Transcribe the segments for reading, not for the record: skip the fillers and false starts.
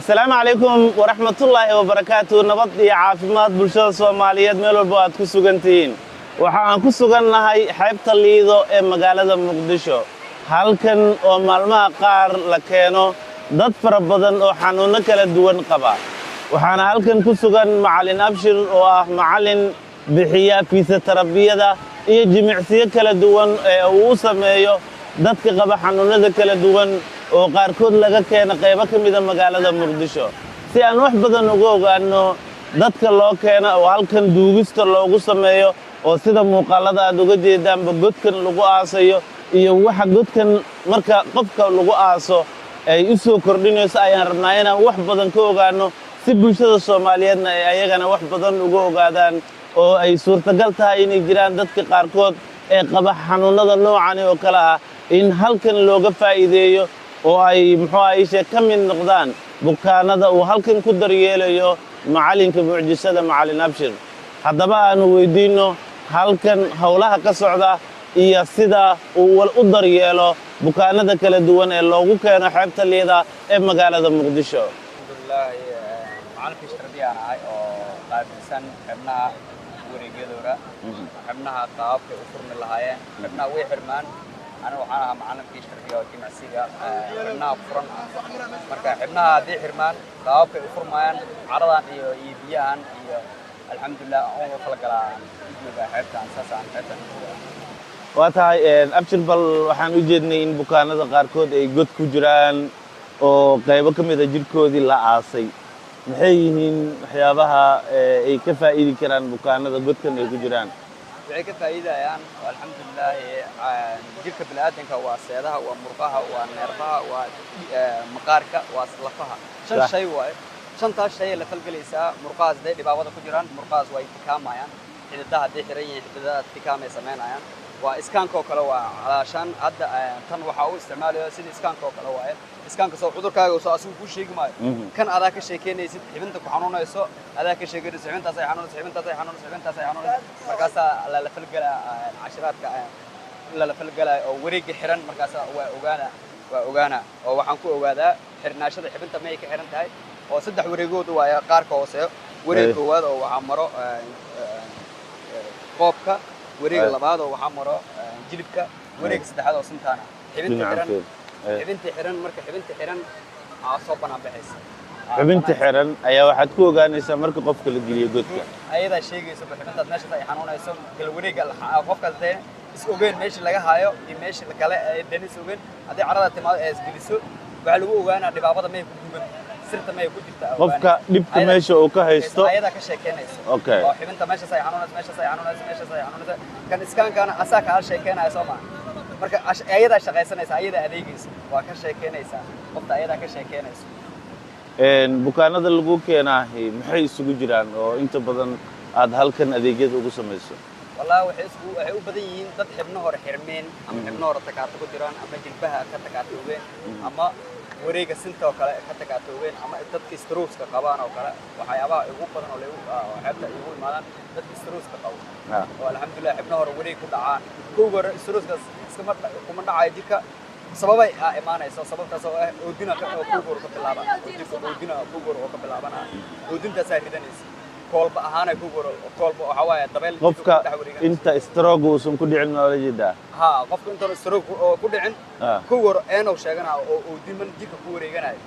السلام عليكم ورحمة الله وبركاته. نبض يا عافمات بلشة الصوماليات ميلو البواد كسوغنتين waxaan ku sugannahay xeebta liido ee magaalada muqdisho halkan oo maalmaha qaar la keeno dad fara badan oo xanuuno kala duwan qaba waxaana halkan ku sugan macallin abshir oo ah macallin bixiya fiisatarabiyada iyo jimicsiyo kala duwan ee uu sameeyo dadka qaba xanuunada kala duwan oo qaarkood laga keeno qaybo ka mid ah magaalada muqdisho si aan wax badan uga ogaano dadka loo keeno oo halkan duugista loogu sameeyo oo sida muuqaalada aad uga jeedaanba godkan lagu aasayo iyo waxa godkan marka qofka lagu aaso ay u soo kordhinayso ayaan rabnaa inaan wax badan ka ogaano si bulshada Soomaaliyeedna ay ayagana wax badan uga ogaadaan oo ay suurtagal tahay inay jiraan dadka qaarkood ee qaba xanuunada noocan oo kala ah in halkan looga faa'iideeyo oo ay ka mid noqdaan bukaanada uu halkan ku daryeelayo macallinka mucjisada macallin abshir haddaba aanu weydiino halkan hawlaha ka socda iyo sida uu u daryeelo bukaanada kala duwan ee loogu keeno xeebta liida ee magaalada muqdisho macallinka ishtarbiyaan ahay oo qaabilsan xubnaha wareegyadooda xubnaha qaababka u furmi lahaayeen xubnaha way xirmaan أنا وحنا معنا في شركة جمعسية حنا فرن مركا حنا هذه حرمان قاب فرمان عرضان يبيان الحمد لله أول خلق لا يجوا حتى أساسا حتى واتها أبشر بال وحنا وجدنا إن بكانا ذكركود يجود كجران أو قريبا كم إذا جد كودي لا عاصي محيين حيابها كفائد كران بكانا ذكرت كن يجودان waxay ka faa'iidayaan alxamdulillah jirka bini'aadamka waa seedaha waa murqaha waa neerfaha waa maqaarka waa lafaha shan shay waay shantaas shay la falgalaysaa murqahaas day dhibaabada ku jiraan murqahaas way tikaamayaan xididaha day xiran yihiin xididaha tikaamay sameynayaan waa iskaanka oo kale waa calaashan hadda tan waxa uu isticmaalayo sida iskaanka oo kale waay iskaanka soo cudurkaaga soo asigu ku sheegi maayo kan adaa ka sheekeynaysid xibinta ku xanuunayso adaa ka sheeganaysid xibintaas ay xanuunayso markaas la falgalaa cashiraadka la falgalaa oo wareega xiran markaas waa ogaana oo waxaan ku ogaadaa xirnaashada xibinta may ka xiran tahay oo saddex wareegood waa qaarka hoose wareeg koowaad oo waxa maro qoobka wareeg labaad oo waxa maro jilibka wareeg saddexaad oo sintaana xibinta xiran marka xibinta xiran soo banaan baxaysa xibinta xiran ayaa waxaad ku ogaanaysaa marka qofka la geliyo godka ayada sheegayso xibintaad meesha ay xanuunayso kala wareega qofka dadeen is ogeyn meesha laga haayo iyo meesha kale ay denis ogeyn hadii carada timaad ay isgeliso waxa lagu ogaanaa dhibaabada may ku duuban sirta may ku jirta qofka dhibka meesha uu ka haysto ayada ka sheekeynayso oo xibinta meesha ay xanuunayso kan iskaankana asaka hal sheekeynaya Soomaa marka ayada shaqaysanaysa ayada adeegaysa waa ka sheekeynaysa qofta ayada ka sheekeynaysa bukaanada lagu keenahay maxay isugu jiraan oo inta badan aad halkan adeegyada ugu sameeyso wallahi waxay u badan yihiin dad xibno hore xirmeen ama xibno hore takaato ku jiraan ama jilbaha ka takaatoobeen ama wareega sinta oo kale ka takaatoobeen ama dadka stroke-ka qabaan oo kale waxyaabaha ugu badan oo xeebta ugu imaadaan dadka stroke-ka qabo oo alxamdulillah xibno hore wareeg ku dhacaan kuwa stroke-ka kuma dhacay jirka sababay imaanayso sababtaas oo oodina ka kuwa ka bilaabana jirka oodina kuwa ka bilaabana oodintaas ay ridanaysa kolba ahaana kolba waxa waaye dabeel qofka inta stroke uu sum ku dhicin nolojida qofka inta stroke ku dhicin kuwa eeno sheegana oo oodiman jirka ku wareeganayo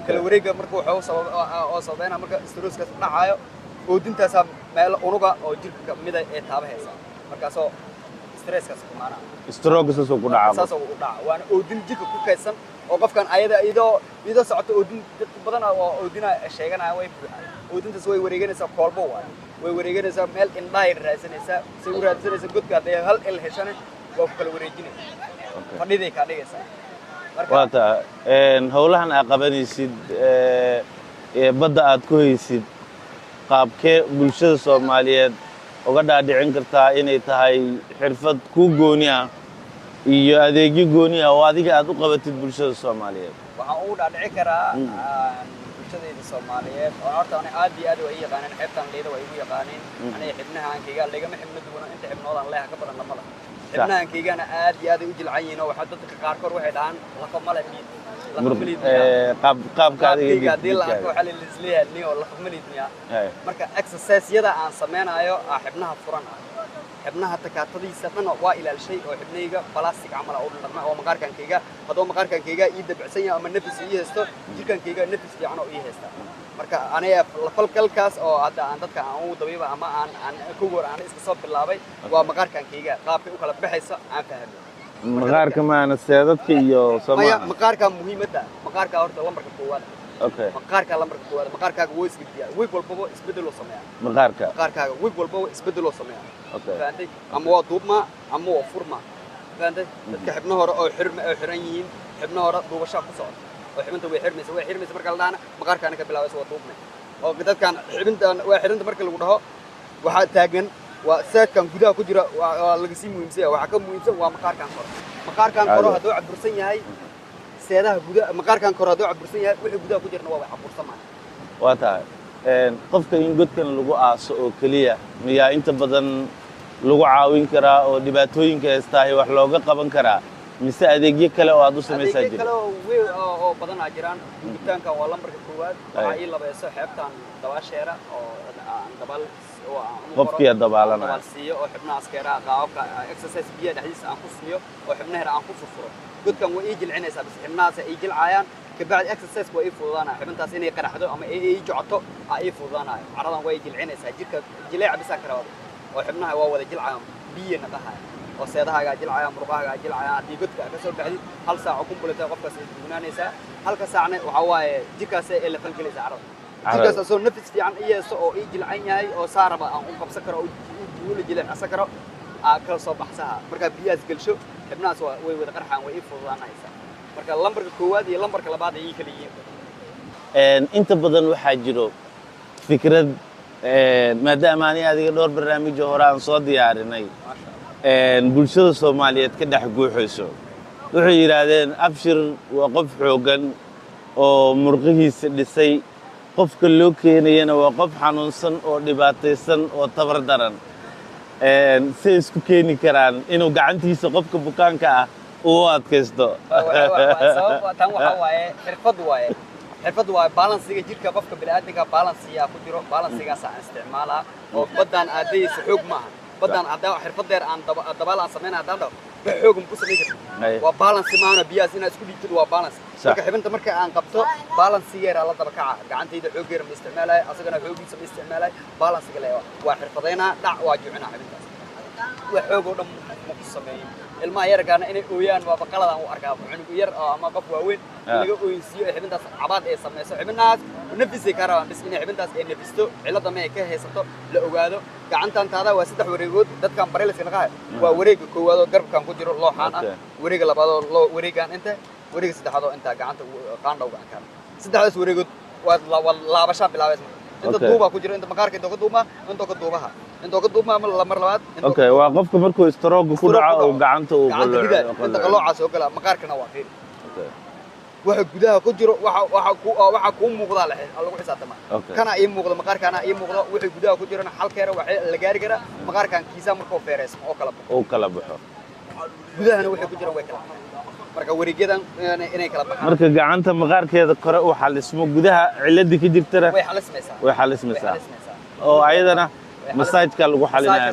kala wareega marka wuxuu sababayna marka stroke-ka dhacayo oodintaas meel unuga oo jirka mid ay taabahaysa markaas oo stress-kaas kumaana stroke soo ku dhaca saasoo u dhaca waana oodin jirka ku kaydsan oo qofkan ayada idoo socoto oodin dad badan oo oodina sheeganaya way buuxaan oodintaas way wareeganaysaa kolbo way wareeganaysaa meel indhaha raadsanaysaa si u raadsanaysaa godka haday hal il heshana waa ku kala wareejinaysaa fadhiday ka dhigaysaa marka waata hawlahan aad qabanaysid badda aad ku haysid qaabkee bulshada Soomaaliyeed uga dhaadhicin kartaa inay tahay xirfad ku gooni ah iyo adeegyo gooni ah oo adiga aad u qabatid bulshada Soomaaliyeed waxaan ugu dhaadhici karaa bulshada Soomaaliyeed oo horta aad iyo aad way yaqaaneen xeebtan leedo way ugu yaqaaneen aniga xibnaha aankayga laga xibno duwan inta xibnoodan leeyahay ka badan lama xibnaankaygaana aad iyo aad ay u jilcan yihiin oo waxaa dadka qaarkood waxay dhahaan lafo male qaabkaadiga haddii la arko waxaa lisleeyahay nin oo lafo malid miya marka exercise-yada aan samaynayo xibnaha furan ah xibnaha takaatadiisa dhan waa ilaalishay oo xibnayga plastic camal oo dhaqma oo maqaarkankayga haddoo maqaarkankayga ii dabacsan yahay ama nafis ii haysto jirkankayga nafis fiican oo ii haysta marka aniga falkalkaas oo hadda aan dadka aan ugu dabiiba ama aan ku goor aan iska soo bilaabay waa maqaarkankayga qaabkay u kala baxaysa aan fahmay maqaarka maana seedadka iyo Soomaaliya maqaarka muhiimadda maqaarka horta lambarka koowaad okay maqaarka lambarka koowaad maqaarkaaga way isbeddelaa week walba isbeddel loo sameeyaa maqaarkaaga week walba isbeddel loo sameeyaa fahanday ama waa duubma ama waa furma fahanday dadka xibno hore oo xiran yihiin xibno hore duubashaa ku socda oo xibinta way xirmaysa marka la dhahana maqaarkaana ka bilaabaysa waa duubme oo dadkan xibintan waa xiranta marka lagu dhaho waxaa taagan waa saadkan gudaha ku jira waa laga sii muhiimsan waxa ka muhiimsan waa maqaarkan koro hadduu cabursan yahay seedaha gudaha maqaarkan koro hadduu cabursan yahay wixii gudaha ku jirna waa cabursamaan waa tahay qofka in godkan lagu aaso oo keliya miyaa inta badan lagu caawin karaa oo dhibaatooyinka heystaahay wax looga qaban karaa mise adeegyo kale oo aad u samaysaa jira adeegyo kale oo badan aa jiraan guditaankan waa lambarka koowaad waxaa ii labayso xeebtan dabaasheera oo aan dabal qofkii dabaalana dabal siiyo oo xibnaha askeera qaabka exercise biyo dhexdiisa aan ku siiyo oo xibnaha aan ku furfuro godkan way ii jilcinaysaa bas xibnahaas ay jilcayaan kabacdi exercise way ii fududaanaa xibintaas inay qaraxdo ama ay jocoto aa ii fududaanaayo caradan way jilcinaysaa jirka jileeca bisaa ka rabada oo xibnaha waa wada jilcayaan biyo naqahaya oo seedahaagaa jilcayaan muruqahaagaa jilcayaan haddii godka ka soo baxdid hal saaco kumbulatay qofkaas ay dugnaanaysaa halka saacna waxaa waaye jirkaas ay la falgelaysaa carada jirkaas asoo nafis fiican i yeeso oo ii jilcan yahay oo saaraba aan u qabsan karo oo duula jileecsan karo aa kala soo baxsaha markaa biyahaas gelsho xibnahaas way wada qarxaan way ii fududaanaysaa marka lambarka koowaad iyo lambarka labaad ay ii kala yihiin inta badan waxaa jiro fikrad maadaama ani adiga dhowr barnaamij hore aan soo diyaarinay bulshada Soomaaliyeed ka dhex guuxayso waxay yiraahdeen Abshir waa qof xoogan oo murqihiisa dhisay qofka loo keenayna waa qof xanuunsan oo dhibaataysan oo tabar daran si isku keeni karaan inuu gacantiisa qofka bukaanka ah uu adkaysto tan waxa waaye xirfad waaye balansiga jirka qofka bini'aadamka balansiga ku jiro balansigaas aan isticmaalaa oo badan aadaysa xoog maaha badan adaa xirfadeer aan dabaal aan sameynaa hadaan xoog ku sameyn karto waa balance maana biyaas ina isku dhigtid waa balance marka xibinta marka aan qabto balansigeera la daba kaca gacantayda xoogeera ma isticmaalay asagana xoogiisa ma isticmaalay balansiga leeyahay waa xirfadeena dhac waa jucina xibintaas wax xoog oo dhan ma ku sameeyay ilmaha yarkaana inay ooyaan waa baqaladan u arkaa cunug yar ama qof waaweyn laga ooysiyo xibintaas cabaad ay sameeyso xibinaas nafisay ka rabaan bis inay xibintaas ay nafisto cilada ma ay ka haysato la ogaado gacantan taada waa saddex wareegood dadkan bareelska naqaa waa wareega koowaad oo garbkan ku jiro looxaan ah wareega labaad oo wareegan inta wareega saddexaad oo inta gacanta qaandhowga kan saddexdaas wareegood waa laabasha bilaabaysa inta duuba ku jiro inta maqaarka inta ka duuma inta ka duubaha inta ka duuma mar labaad okay waa qofka markuu stroke ku dhaco oo gacanta uu qalooco inta qaloocaas oo kala maqaarkana waa fiir okay waxa gudaha ku jiro waxa ku muuqda lagu xisaabtama kana ay muuqdo maqaarkana ay muuqdo wixii gudaha ku jirana halkeera waxa la gaari kara maqaarkan kiisa markuu feereysmo oo kala baxo gudahana wixii ku jira way kala marka wareegyadan inay kala baxaan marka gacanta maqaarkeeda kore uu xalismo gudaha ciladii ka jirtana way xalismaysaa oo ayadana masaajka lagu xalinayo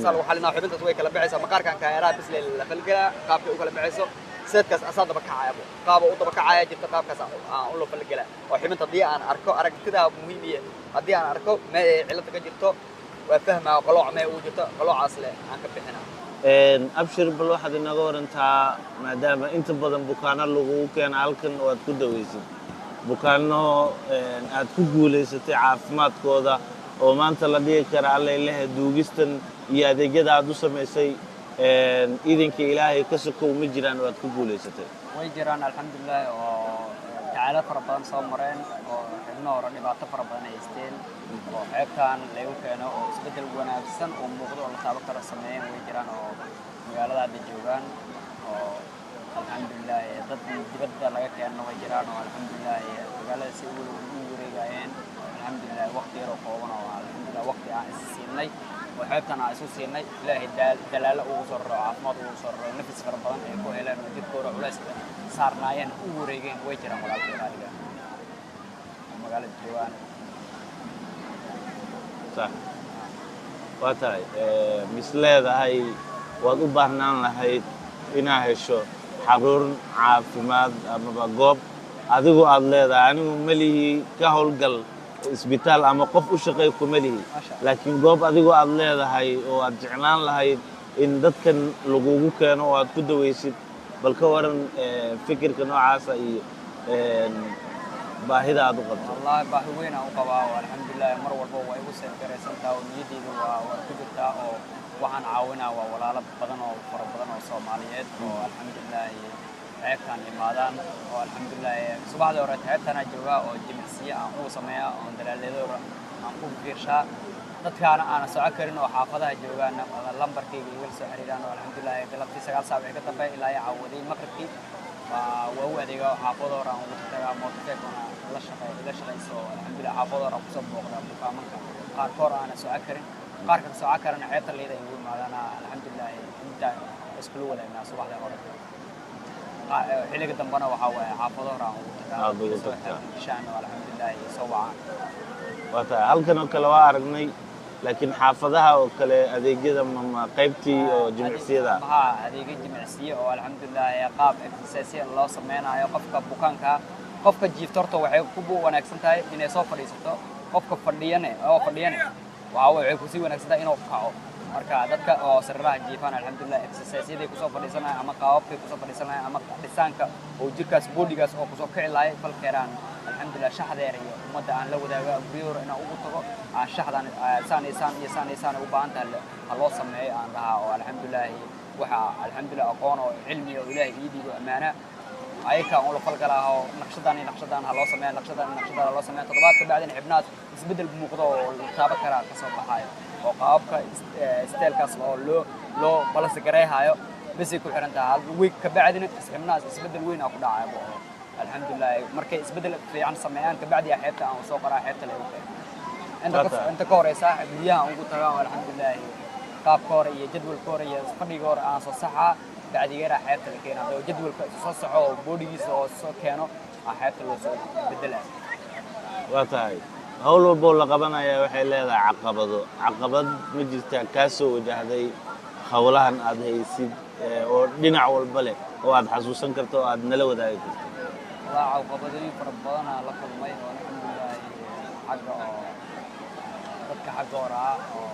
xibintaas way kala baxaysaa maqaarkan kaayaraa bis la falgala qaabka u kala baxayso seedkaas asaa daba kacaya qaaba u daba kacaya jirta qaabkaas aan u la falgala oo xibinta haddii aan arko aragtida muhiimiye haddii aan arko ma cilada ka jirto waa fahmaa qalooc ma uu jirto qaloocaas leh aan ka bixinaa Abshir bal waxaad inaga warantaa maadaama inta badan bukaano lagu keeno halkan oo aad ku daweysid bukaano aad ku guulaysatay caafimaadkooda oo maanta la dhigi kara allay leh duugistan iyo adeegyada aad u samaysay idinka ilaahay ka sokow ma jiraan oo aad ku guulaysatay way jiraan alxamdulilah oo tacaalo fara badan soo mareen oo xibno hore dhibaato fara badan ay haysteen oo xeebtaan lagu keeno oo isbeddel wanaagsan oo muuqdo oo la taaban karo sameeyeen way jiraan oo magaalada hadda joogaan oo alxamdulilah dad dibadda laga keeno way jiraan oo alxamdulilah magaalada si ugu wareegayeen alxamdulilah waqti yar oo kooban oo alxamdulillah waqti aan is siinay oo xeebtan aan isu siinay ilaahay dalaalo ugu soo raro caafimaad ugu soo raro nafis fara badan ay ku heleen oo jidkooda culays saarnaayeen u wareegeen way jiraan walaalkay qaaliga magaalada joogaan صح واتاي misleedahay waad u baahnaan lahayd inaa hesho xarun caafimaad ama goob adigu aad leedahay anigu malihi ka howlgal isbitaal ama qof u shaqeey ku malihi laakiin goob adigu aad leedahay oo aad jeclaan lahayd in dadkan lagugu keeno oo aad ku daweysid bal ka waran fikirka noocaasa iyo baahida aad u qabto wallahi baahi weyn aan u qabaa alxamdulillah mar walba way igu soo gareysantaa oo niyadeydu waa ku jirtaa oo waxaan caawinaa waa walaalo badan oo fara badan oo Soomaaliyeed oo alxamdulillah xeebtan imaadaan oo alxamdulillah subaxdii hore xeebtan joogaa oo jimicsiye aan u sameeyaa oo dalaaladoora aan ku fiirshaa dadkaana aan soo karin oo xaafadaha joogaan lambarkayga iga soo xiriiraan oo alxamdulillah galabtii 9 saac ka dambe ilaa ay caawadii maqribkii waa u adeega xaafadooda aan ugu tagaa motorcycle la shaqeyso alxamdulillah xaafadooda ku soo booqdaa bukaanka qaarkood aan soo karin qaarka soo karin xeebta leedahay ugu imaadana alxamdulillah inta isku wadaagnaa subaxdii hore xilliga dambana waxa waaye xaafadooda aan ugu tagaa shaan alxamdulillah soo wacaan wata halkan oo kale waa aragnay laakiin xaafadaha oo kale adeegyada ma qaybtii oo jimicsiyada adeegyo jimicsiye oo alxamdulillah qaab exercise loo sameeyo qofka bukaanka qofka jiiftorto waxay ku wanaagsan tahay inay soo fadhiisato qofka fadhiyane waxay ku sii wanaagsan tahay inuu kaco marka dadka oo sirraha jiifan alxamdulillah exercise-yada ku soo fadhiisanaya ama qaababka ku soo fadhiisanaya ama dhisaanka oo jirkaas bodygaas oo ku soo kici lahay falkeeraan alxamdulillah shaxdeer iyo umada aan la wadaago guriyoor inaan ugu tago aan shaxdan saan u baahan tahay loo sameeyo aan lahaa oo alxamdulillah waxa alxamdulillah aqoon oo cilmi oo ilaahay ii dhiibo amaana ayka oo la falgalaa oo naqshadan loo sameeyo naqshadan loo sameeyo toddobaad ka bacdina xibnaad isbedel muuqdo oo taaba kara ka soo baxayo oo qaabka steelkaas oo loo balas gareehayo bas ku xiran tahay week ka bacdina xibnaad isbedel weyn ku dhacayo alxamdulillah markay isbedel fiican sameeyaan ka bacdi xeebta aan soo qoraa xeebta leeyahay inta ka horeysa biyaha ugu tagaa alxamdulillah qaabka hore iyo jadwalka hore iyo fadhiga hore aan soo saxaa bacdigeera xeebta la keenaa oo jadwalka soo saxo oo boodigiisa oo soo keeno xeebta loo soo bedela waa tahay hawl walba la qabanaya waxay leedahay caqabad ma jirtaa ka soo wajahday hawlahan aad haysid oo dhinac walba leh oo aad xasuusan karto oo aad nala wadaagi karto caqabadooyin fara badan la kulmay oo alxamdulillah xagga oo dadka xagga hore oo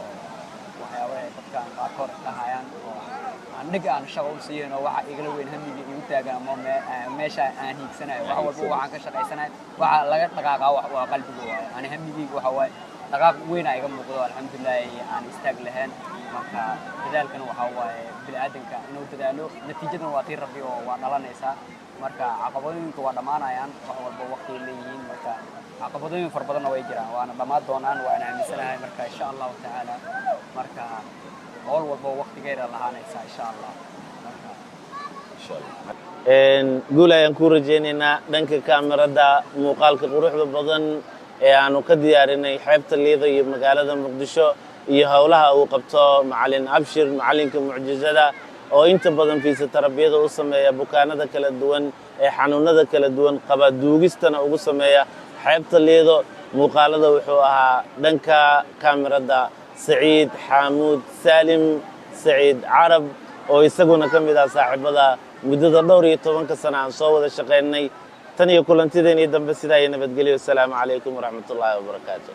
waxyaabaha dadka qaarkood dhahayaan oo aniga aan shaqo u siiyeen oo waxa igala weyn hamiga igu taagan ama meesha aan hiigsanayo wax walba waxaan ka shaqeysanahay waxa laga dhaqaaqaa waa qalbiga waaye aan hamigayga waxa waaye dhaqaaq weyn ay iga muuqdo alxamdulillah aan istaag lahayn marka dadaalkan waxa waaye bini'aadanka inuu dadaalo natiijadana waa tii rabbi oo waa dhalanaysaa marka caqabadooyinka waa dhamaanayaan wax walba waqti leeyihiin marka caqabadooyin far badan way jiraan waana dhamaan doonaan waana aaminsanahay marka insha Allah ta'ala marka hawl walba waqtigeeda lahaanaysa insha Allah guul ayaan ku rajaynaynaa dhanka kaamirada muuqaalka quruxda badan ee aanu ka diyaarinay xeebta Liido iyo magaalada Muqdisho iyo hawlaha uu qabto macallin Abshir macallinka mucjizada oo inta badan fiisa tarbiyada u sameeya bukaanada kala duwan ee xanuunada kala duwan qaba duugistana ugu sameeya xeebta Liido muuqaalada wuxuu ahaa dhanka kaamirada Saciid Xamuud Salim Saciid Carab oo isaguna kamid ah saaxiibada muddada dhowr iyo 10 sano aan soo wada shaqeynay tan iyo kulantideena dambe sidaa nabadgelyo. Assalaamu calaykum waraxmatullaahi wabarakaatuh.